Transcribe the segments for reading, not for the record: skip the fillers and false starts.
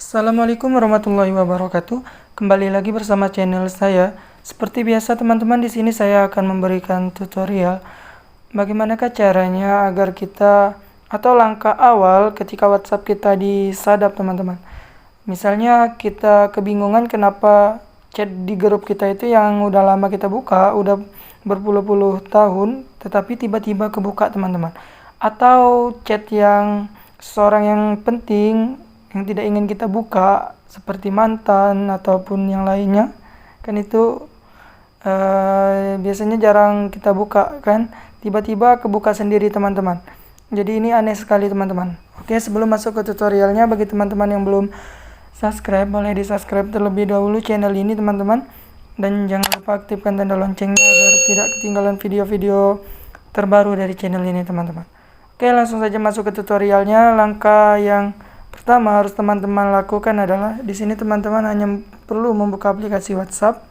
Assalamualaikum warahmatullahi wabarakatuh. Kembali lagi bersama channel saya. Seperti biasa teman-teman, di sini saya akan memberikan tutorial bagaimanakah caranya agar kita atau langkah awal ketika WhatsApp kita disadap teman-teman. Misalnya kita kebingungan kenapa chat di grup kita itu yang udah lama kita buka, udah berpuluh-puluh tahun, tetapi tiba-tiba kebuka teman-teman. Atau chat yang seseorang yang penting yang tidak ingin kita buka seperti mantan ataupun yang lainnya, kan itu biasanya jarang kita buka kan, tiba-tiba kebuka sendiri teman-teman. Jadi ini aneh sekali teman-teman. Oke, sebelum masuk ke tutorialnya, bagi teman-teman yang belum subscribe, boleh di subscribe terlebih dahulu channel ini teman-teman, dan jangan lupa aktifkan tanda loncengnya agar tidak ketinggalan video-video terbaru dari channel ini teman-teman. Oke, langsung saja masuk ke tutorialnya. Langkah yang pertama harus teman-teman lakukan adalah di sini teman-teman hanya perlu membuka aplikasi WhatsApp.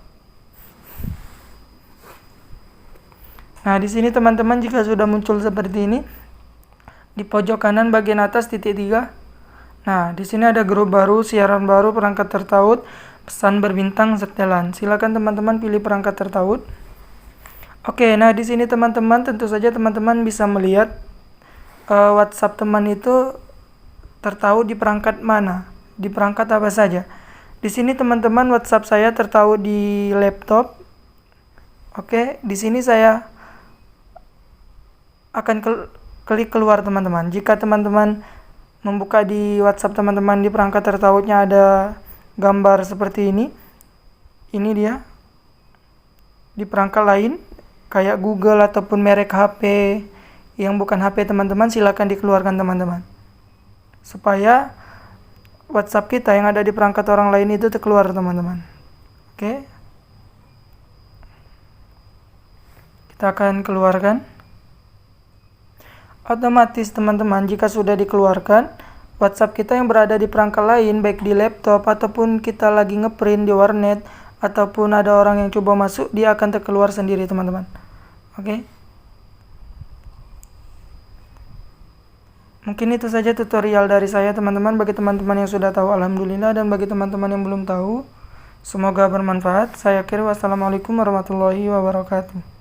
Nah, di sini teman-teman jika sudah muncul seperti ini, di pojok kanan bagian atas titik 3. Nah, di sini ada grup baru, siaran baru, perangkat tertaut, pesan berbintang, setelan. Silakan teman-teman pilih perangkat tertaut. Oke, nah di sini teman-teman tentu saja teman-teman bisa melihat WhatsApp teman itu tertaut di perangkat mana, di perangkat apa saja. Di sini teman-teman WhatsApp saya tertaut di laptop. Oke, di sini saya akan klik keluar teman-teman. Jika teman-teman membuka di WhatsApp teman-teman di perangkat tertautnya ada gambar seperti ini dia. Di perangkat lain kayak Google ataupun merek HP yang bukan HP teman-teman, silakan dikeluarkan teman-teman, supaya WhatsApp kita yang ada di perangkat orang lain itu terkeluar teman-teman. Oke, kita akan keluarkan. Otomatis teman-teman jika sudah dikeluarkan, WhatsApp kita yang berada di perangkat lain, baik di laptop ataupun kita lagi ngeprint di warnet ataupun ada orang yang coba masuk, dia akan terkeluar sendiri teman-teman. Oke, mungkin itu saja tutorial dari saya teman-teman. Bagi teman-teman yang sudah tahu, alhamdulillah, dan bagi teman-teman yang belum tahu, semoga bermanfaat. Saya akhiri, wassalamualaikum warahmatullahi wabarakatuh.